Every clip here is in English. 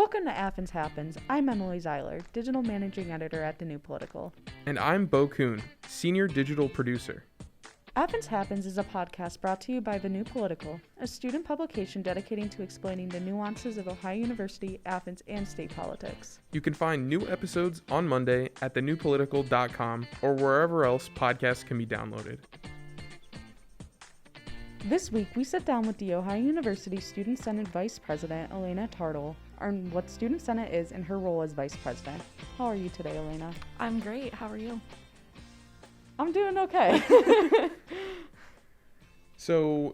Welcome to Athens Happens. I'm Emily Zeiler, Digital Managing Editor at The New Political. And I'm Kuhn, Senior Digital Producer. Athens Happens is a podcast brought to you by The New Political, a student publication dedicating to explaining the nuances of Ohio University, Athens, and state politics. You can find new episodes on Monday at thenewpolitical.com or wherever else podcasts can be downloaded. This week, we sit down with the Ohio University Student Senate Vice President, Elaina Tartel, on what Student Senate is and her role as Vice President. How are you today, Elaina? I'm great. How are you? I'm doing okay. So,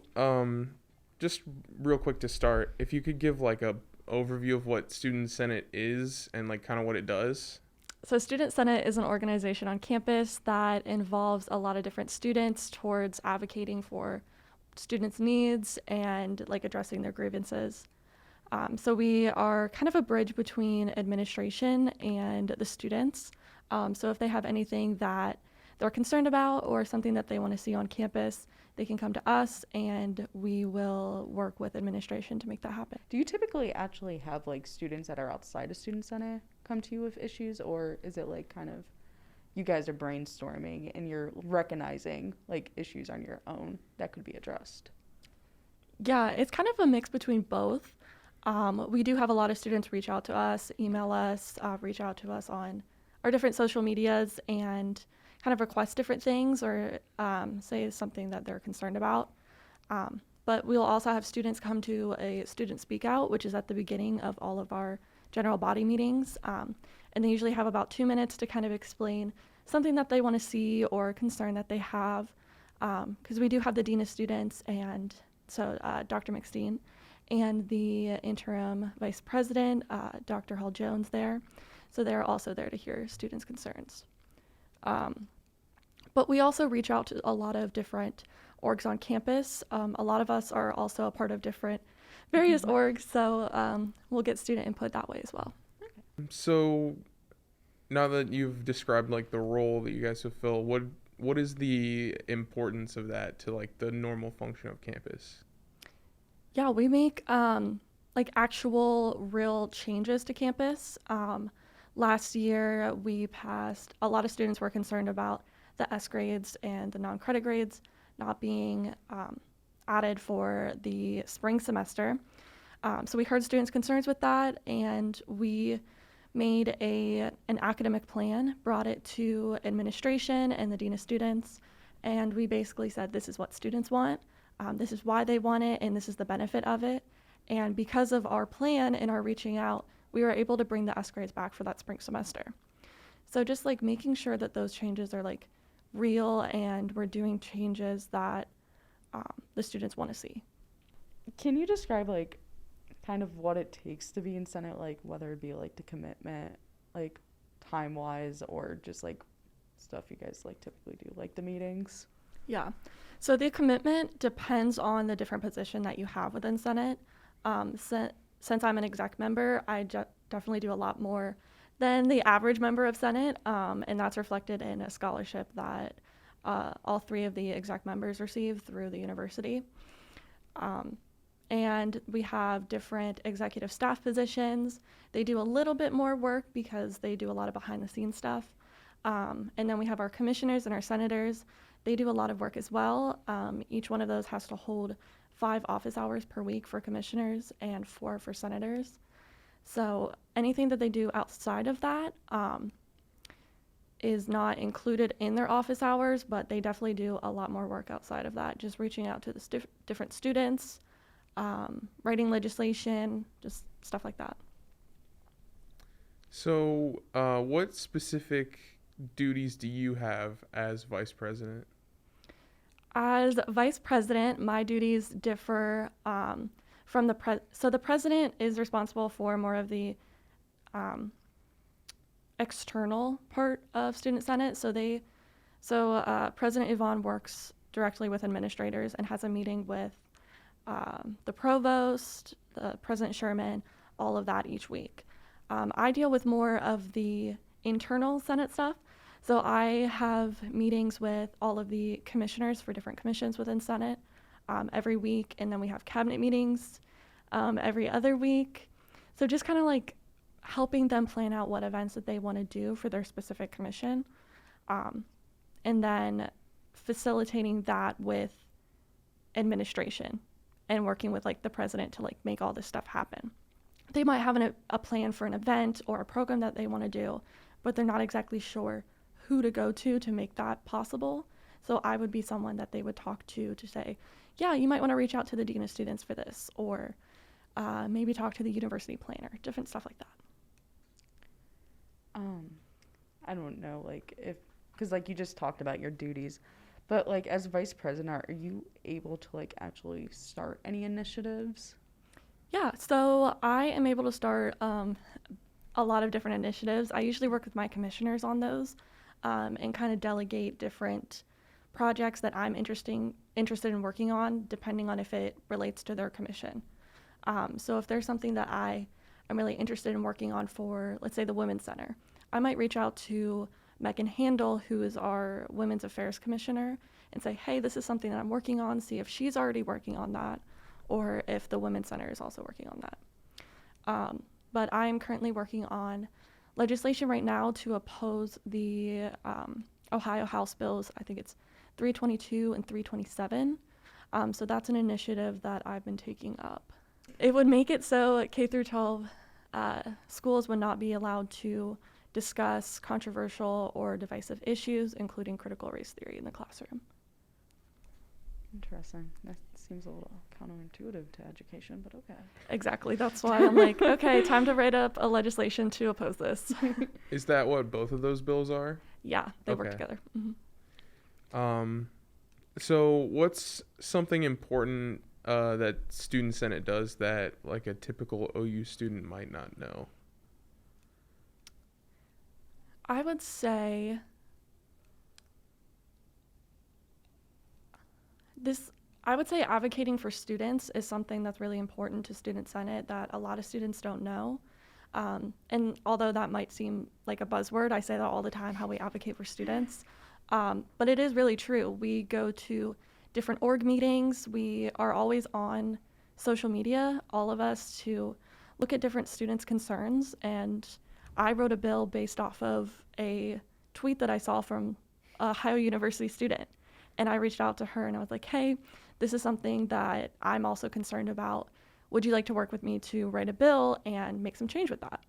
just real quick to start, if you could give like a overview of what Student Senate is and like kind of what it does. So Student Senate is an organization on campus that involves a lot of different students towards advocating for students' needs and like addressing their grievances. So we are kind of a bridge between administration and the students. So if they have anything that they're concerned about or something that they want to see on campus, they can come to us and we will work with administration to make that happen. Do you typically actually have like students that are outside of Student Senate come to you with issues, or is it like kind of you guys are brainstorming and you're recognizing like issues on your own that could be addressed? Yeah, it's kind of a mix between both. We do have a lot of students reach out to us, email us, reach out to us on our different social medias and kind of request different things or say something that they're concerned about. But we'll also have students come to a student speak out, which is at the beginning of all of our general body meetings. And they usually have about 2 minutes to kind of explain something that they want to see or concern that they have. Because we do have the Dean of Students and so Dr. McSteen and the interim Vice President, Dr. Hall Jones there. So they're also there to hear students' concerns. But we also reach out to a lot of different orgs on campus. A lot of us are also a part of different various orgs, so we'll get student input that way as well. So now that you've described like the role that you guys fulfill, what is the importance of that to like the normal function of campus? Yeah, we make like actual real changes to campus. Last year we passed, a lot of students were concerned about the S grades and the non-credit grades not being added for the spring semester. So we heard students' concerns with that, and we made an academic plan, brought it to administration and the Dean of Students, and we basically said this is what students want, this is why they want it, and this is the benefit of it. And because of our plan and our reaching out, we were able to bring the S grades back for that spring semester. So just like making sure that those changes are like real and we're doing changes that the students want to see. Can you describe like kind of what it takes to be in Senate, like whether it be like the commitment, like time-wise, or just like stuff you guys like typically do, like the meetings? Yeah. So the commitment depends on the different position that you have within Senate. Since I'm an exec member, I definitely do a lot more than the average member of Senate, and that's reflected in a scholarship that all three of the exec members receive through the university. And we have different executive staff positions. They do a little bit more work because they do a lot of behind-the-scenes stuff. And then we have our commissioners and our senators. They do a lot of work as well. Each one of those has to hold 5 office hours per week for commissioners and 4 for senators. So anything that they do outside of that is not included in their office hours, but they definitely do a lot more work outside of that, just reaching out to the different students, writing legislation, just stuff like that. So what specific duties do you have as vice president? As vice president, my duties differ from so the president is responsible for more of the external part of Student Senate. So President Yvonne works directly with administrators and has a meeting with the provost, the President Sherman, all of that each week. I deal with more of the internal Senate stuff. So I have meetings with all of the commissioners for different commissions within Senate every week, and then we have cabinet meetings every other week. So just kind of like helping them plan out what events that they want to do for their specific commission, and then facilitating that with administration and working with like the president to like make all this stuff happen. They might have a plan for an event or a program that they want to do, but they're not exactly sure who to go to make that possible. So I would be someone that they would talk to say, yeah, you might want to reach out to the dean of students for this, or maybe talk to the university planner, different stuff like that. I don't know, like, if, because like you just talked about your duties, but like as vice president, are you able to like actually start any initiatives? Yeah, so I am able to start a lot of different initiatives. I usually work with my commissioners on those, and kind of delegate different projects that I'm interested in working on, depending on if it relates to their commission. So if there's something that I am really interested in working on for, let's say, the Women's Center, I might reach out to Megan Handel, who is our Women's Affairs Commissioner, and say, hey, this is something that I'm working on, see if she's already working on that, or if the Women's Center is also working on that. But I'm currently working on legislation right now to oppose the Ohio House bills. I think it's 322 and 327. So that's an initiative that I've been taking up. It would make it so K through 12 schools would not be allowed to discuss controversial or divisive issues, including critical race theory in the classroom. Interesting. That seems a little counterintuitive to education, but okay. Exactly. That's why I'm like, okay, time to write up a legislation to oppose this. Is that what both of those bills are? Yeah, they work together. Mm-hmm. So what's something important that Student Senate does that like a typical OU student might not know? I would say advocating for students is something that's really important to Student Senate that a lot of students don't know. And although that might seem like a buzzword, I say that all the time, how we advocate for students. But it is really true. We go to different org meetings. We are always on social media, all of us, to look at different students' concerns. And I wrote a bill based off of a tweet that I saw from a Ohio University student. And I reached out to her and I was like, hey, this is something that I'm also concerned about. Would you like to work with me to write a bill and make some change with that?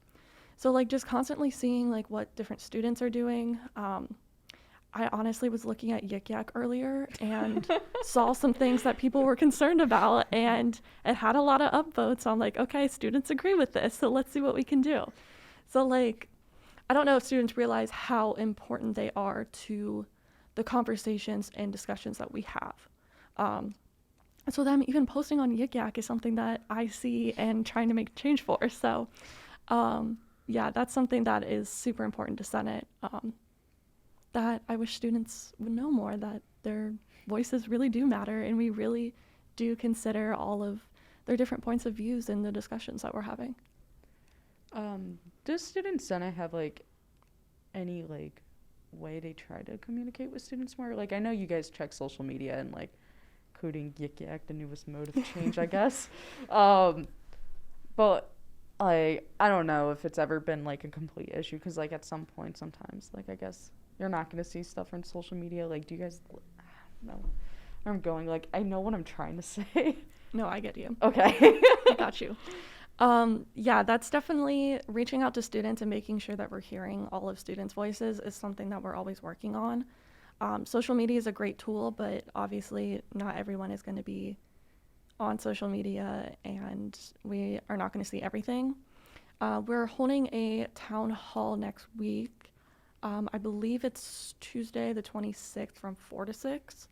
So like just constantly seeing like what different students are doing. I honestly was looking at Yik Yak earlier and saw some things that people were concerned about, and it had a lot of upvotes. So I'm like, okay, students agree with this, so let's see what we can do. So like, I don't know if students realize how important they are to the conversations and discussions that we have. So them even posting on Yik Yak is something that I see and trying to make change for. So yeah, that's something that is super important to Senate, that I wish students would know more, that their voices really do matter and we really do consider all of their different points of views in the discussions that we're having. Does Student Senate have like any like way they try to communicate with students more? Like I know you guys check social media and like including Yik Yak, the newest mode of change, I guess. But I don't know if it's ever been like a complete issue, because like at some point sometimes like I guess you're not going to see stuff on social media. Like do you guys, I don't know where I'm going, like I know what I'm trying to say. No, I get you. Okay. I got you. Yeah, that's definitely reaching out to students and making sure that we're hearing all of students' voices is something that we're always working on. Social media is a great tool, but obviously not everyone is going to be on social media and we are not going to see everything. We're holding a town hall next week. I believe it's Tuesday the 26th from 4 to 6.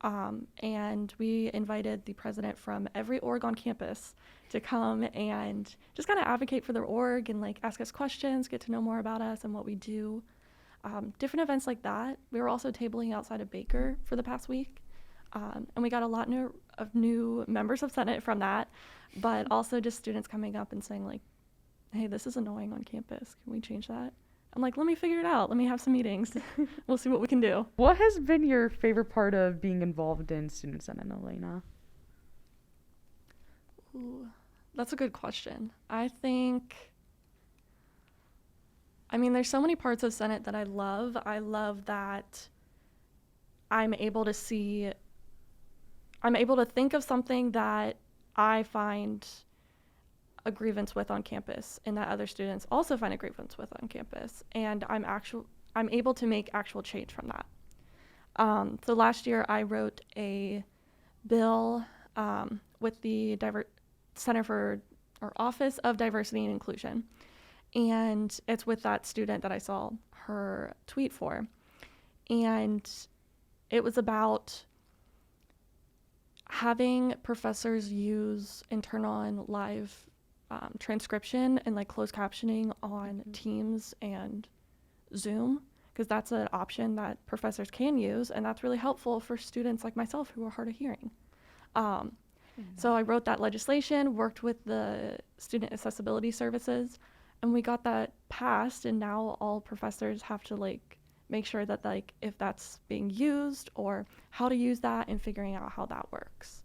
And we invited the president from every org on campus to come and just kind of advocate for their org and like ask us questions, get to know more about us and what we do. Different events like that. We were also tabling outside of Baker for the past week. And we got a lot of new members of Senate from that, but also just students coming up and saying like, hey, this is annoying on campus. Can we change that? I'm like, let me figure it out. Let me have some meetings. We'll see what we can do. What has been your favorite part of being involved in Student Senate, Elaina? Ooh, That's a good question. I mean, there's so many parts of Senate that I love. I love that I'm able to think of something that I find a grievance with on campus and that other students also find a grievance with on campus. And I'm able to make actual change from that. So last year I wrote a bill with the Center for or Office of Diversity and Inclusion. And it's with that student that I saw her tweet for. And it was about having professors use internal and live transcription and like closed captioning on Teams and Zoom, because that's an option that professors can use, and that's really helpful for students like myself who are hard of hearing. So I wrote that legislation, worked with the student accessibility services, and we got that passed, and now all professors have to like make sure that like if that's being used or how to use that and figuring out how that works.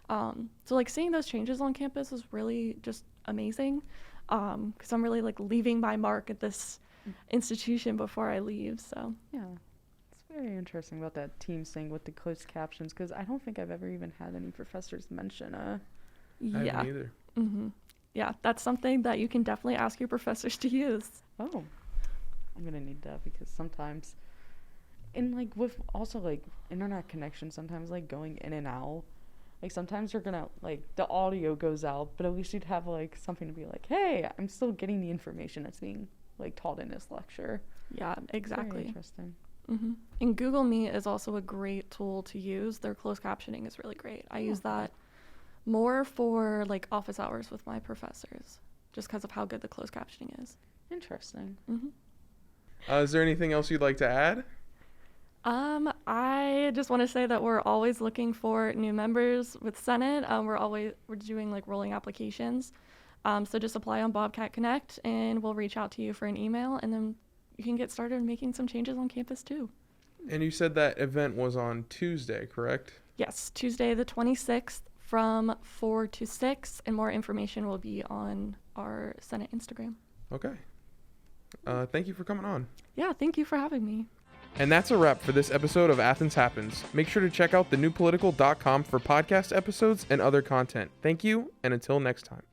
So like seeing those changes on campus was really just amazing, because I'm really like leaving my mark at this institution before I leave. So Yeah, it's very interesting about that Teams thing with the closed captions, because I don't think I've ever even had any professors mention I yeah. haven't either. Yeah, that's something that you can definitely ask your professors to use. Oh, I'm gonna need that, because sometimes, and like with also like internet connection, sometimes like going in and out, like sometimes you're gonna like the audio goes out, but at least you'd have like something to be like, hey, I'm still getting the information that's being like taught in this lecture. Yeah, exactly. Very interesting. And Google Meet is also a great tool to use. Their closed captioning is really great. I use that more for like office hours with my professors, just because of how good the closed captioning is. Interesting. Mm-hmm. Is there anything else you'd like to add? I just want to say that we're always looking for new members with Senate. We're doing like rolling applications. So just apply on Bobcat Connect, and we'll reach out to you for an email, and then you can get started making some changes on campus too. And you said that event was on Tuesday, correct? Yes, Tuesday the 26th from 4 to 6, and more information will be on our Senate Instagram. Okay. Thank you for coming on. Yeah, thank you for having me. And that's a wrap for this episode of Athens Happens. Make sure to check out thenewpolitical.com for podcast episodes and other content. Thank you, and until next time.